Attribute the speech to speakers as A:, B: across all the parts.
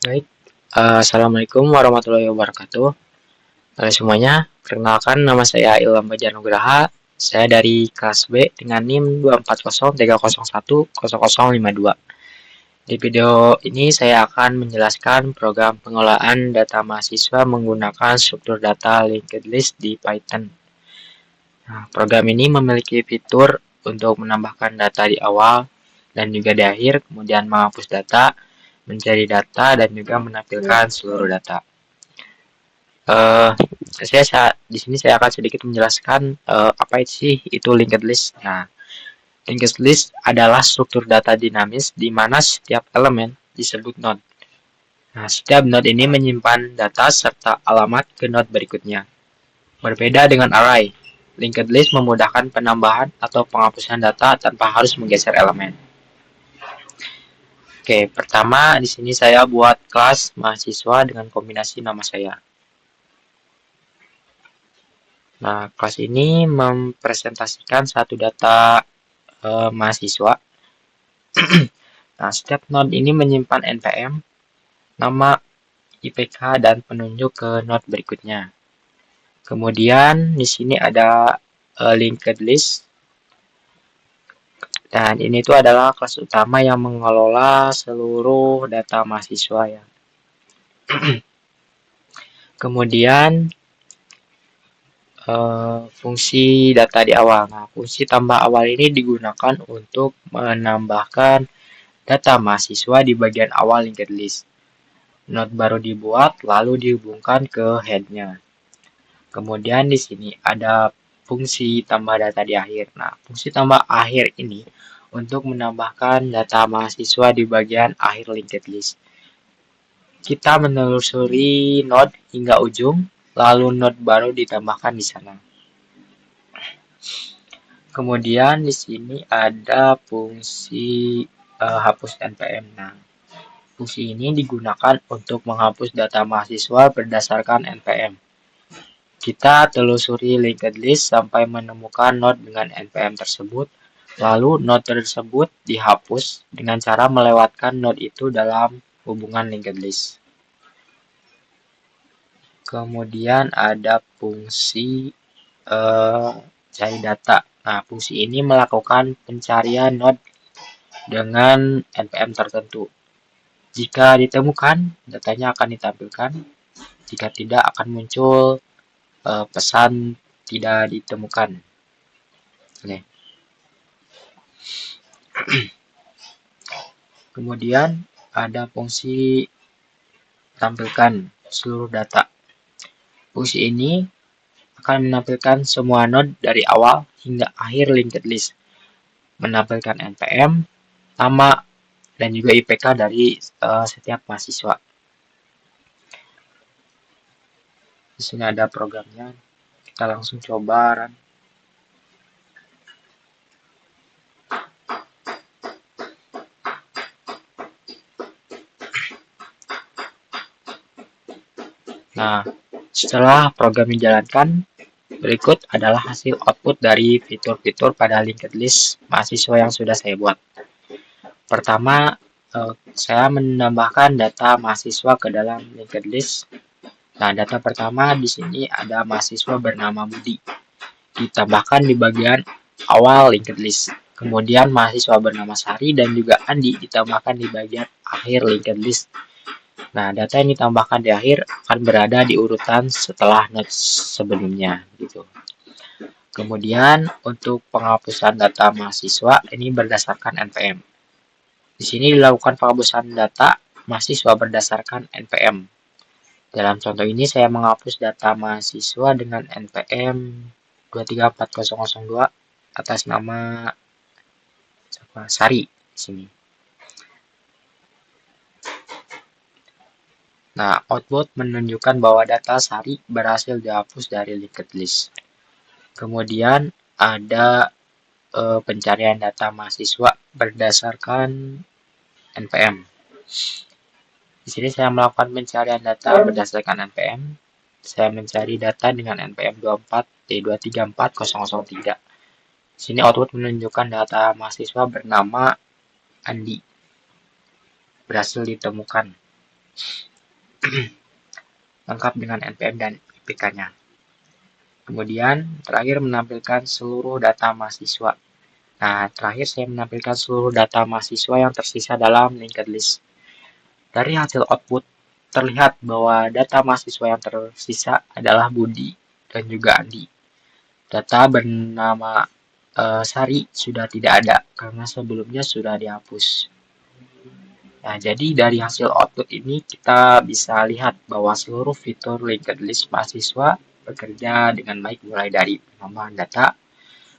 A: Baik, Assalamualaikum warahmatullahi wabarakatuh. Semuanya, perkenalkan nama saya Ilham Bajar Nugraha. Saya dari kelas B dengan NIM 24030010052. Di video ini saya akan menjelaskan program pengelolaan data mahasiswa menggunakan struktur data linked list di Python. Nah, program ini memiliki fitur untuk menambahkan data di awal dan juga di akhir, kemudian menghapus data, mencari data, dan juga menampilkan seluruh data. Eh, di sini saya akan sedikit menjelaskan apa sih itu linked list. Nah, linked list adalah struktur data dinamis di mana setiap elemen disebut node. Nah, setiap node ini menyimpan data serta alamat ke node berikutnya. Berbeda dengan array, linked list memudahkan penambahan atau penghapusan data tanpa harus menggeser elemen. Oke, pertama di sini saya buat kelas mahasiswa dengan kombinasi nama saya. Nah, kelas ini mempresentasikan satu data mahasiswa. Nah, setiap node ini menyimpan npm, nama, IPK, dan penunjuk ke node berikutnya. Kemudian di sini ada linked list. Dan ini tuh adalah kelas utama yang mengelola seluruh data mahasiswa ya. Kemudian fungsi data di awal. Nah, fungsi tambah awal ini digunakan untuk menambahkan data mahasiswa di bagian awal linked list. Node baru dibuat lalu dihubungkan ke head-nya. Kemudian di sini ada fungsi tambah data di akhir. Nah, fungsi tambah akhir ini untuk menambahkan data mahasiswa di bagian akhir linked list. Kita menelusuri node hingga ujung, lalu node baru ditambahkan di sana. Kemudian di sini ada fungsi hapus npm. Nah, fungsi ini digunakan untuk menghapus data mahasiswa berdasarkan npm. Kita telusuri linked list sampai menemukan node dengan npm tersebut, lalu node tersebut dihapus dengan cara melewatkan node itu dalam hubungan linked list. Kemudian ada fungsi cari data. Nah, fungsi ini melakukan pencarian node dengan npm tertentu. Jika ditemukan, datanya akan ditampilkan. Jika tidak, akan muncul pesan tidak ditemukan. Oke. Kemudian ada fungsi tampilkan seluruh data. Fungsi ini akan menampilkan semua node dari awal hingga akhir linked list. Menampilkan npm, nama, dan juga IPK dari setiap mahasiswa. Di sini ada programnya. Kita langsung coba run. Nah, setelah program dijalankan, berikut adalah hasil output dari fitur-fitur pada linked list mahasiswa yang sudah saya buat. Pertama, saya menambahkan data mahasiswa ke dalam linked list. Nah, data pertama di sini ada mahasiswa bernama Budi. Ditambahkan di bagian awal linked list. Kemudian mahasiswa bernama Sari dan juga Andi ditambahkan di bagian akhir linked list. Nah, data yang ditambahkan di akhir akan berada di urutan setelah node sebelumnya gitu. Kemudian untuk penghapusan data mahasiswa ini berdasarkan npm. Di sini dilakukan penghapusan data mahasiswa berdasarkan npm. Dalam contoh ini saya menghapus data mahasiswa dengan npm 234002 atas nama Sari di sini. Nah, output menunjukkan bahwa data Sari berhasil dihapus dari linked list. Kemudian ada pencarian data mahasiswa berdasarkan npm. Di sini saya melakukan pencarian data berdasarkan npm. Saya mencari data dengan npm 24T234.003. Di sini output menunjukkan data mahasiswa bernama Andi berhasil ditemukan. lengkap dengan NPM dan IPK-nya. Kemudian terakhir menampilkan seluruh data mahasiswa. Nah, terakhir saya menampilkan seluruh data mahasiswa yang tersisa dalam linked list. Dari hasil output, terlihat bahwa data mahasiswa yang tersisa adalah Budi dan juga Andi. Data bernama Sari sudah tidak ada karena sebelumnya sudah dihapus. Nah, jadi dari hasil output ini kita bisa lihat bahwa seluruh fitur linked list mahasiswa bekerja dengan baik mulai dari penambahan data,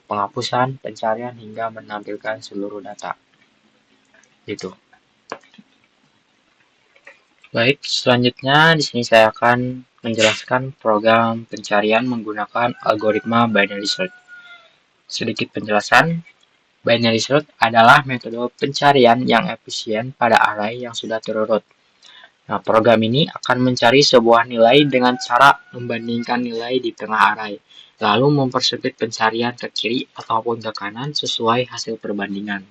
A: penghapusan, pencarian hingga menampilkan seluruh data. Gitu. Baik, selanjutnya di sini saya akan menjelaskan program pencarian menggunakan algoritma binary search. Sedikit penjelasan, binary search adalah metode pencarian yang efisien pada array yang sudah terurut. Nah, program ini akan mencari sebuah nilai dengan cara membandingkan nilai di tengah array, lalu mempersempit pencarian ke kiri ataupun ke kanan sesuai hasil perbandingan.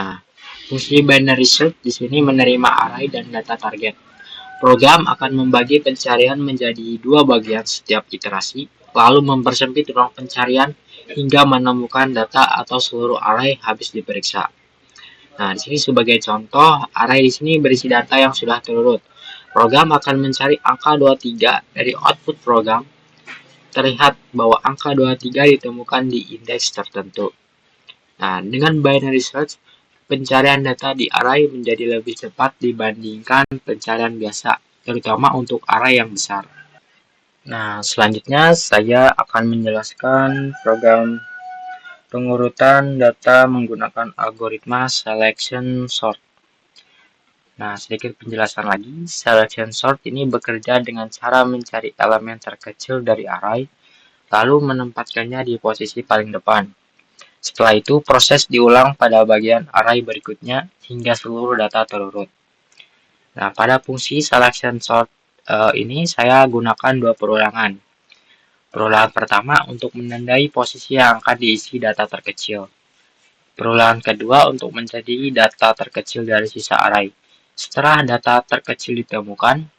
A: Nah, fungsi binary search di sini menerima array dan data target. Program akan membagi pencarian menjadi dua bagian setiap iterasi, lalu mempersempit ruang pencarian hingga menemukan data atau seluruh array habis diperiksa. Nah, di sini sebagai contoh, array di sini berisi data yang sudah terurut. Program akan mencari angka 23 dari output program. Terlihat bahwa angka 23 ditemukan di indeks tertentu. Nah, dengan binary search, pencarian data di array menjadi lebih cepat dibandingkan pencarian biasa, terutama untuk array yang besar. Nah, selanjutnya saya akan menjelaskan program pengurutan data menggunakan algoritma selection sort. Nah, sedikit penjelasan lagi, selection sort ini bekerja dengan cara mencari elemen terkecil dari array, lalu menempatkannya di posisi paling depan. Setelah itu, proses diulang pada bagian array berikutnya hingga seluruh data terurut. Nah, pada fungsi selection sort ini saya gunakan dua perulangan. Perulangan pertama untuk menandai posisi yang akan diisi data terkecil. Perulangan kedua untuk menjadi data terkecil dari sisa array. Setelah data terkecil ditemukan,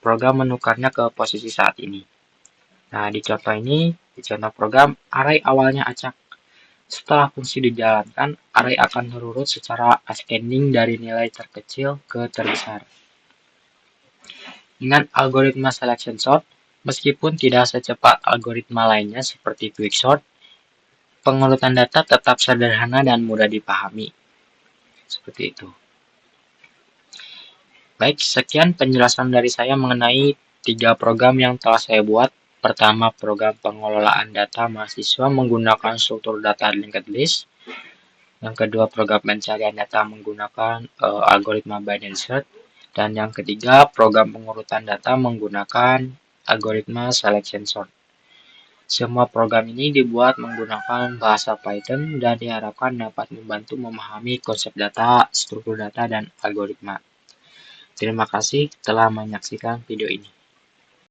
A: program menukarnya ke posisi saat ini. Nah, di contoh program, array awalnya acak. Setelah fungsi dijalankan, array akan terurut secara ascending dari nilai terkecil ke terbesar. Dengan algoritma selection sort, meskipun tidak secepat algoritma lainnya seperti quicksort, pengurutan data tetap sederhana dan mudah dipahami. Seperti itu. Baik, sekian penjelasan dari saya mengenai 3 program yang telah saya buat. Pertama, program pengelolaan data mahasiswa menggunakan struktur data linked list. Yang kedua, program pencarian data menggunakan algoritma binary search. Dan yang ketiga, program pengurutan data menggunakan algoritma selection sort. Semua program ini dibuat menggunakan bahasa Python dan diharapkan dapat membantu memahami konsep data, struktur data, dan algoritma. Terima kasih telah menyaksikan video ini.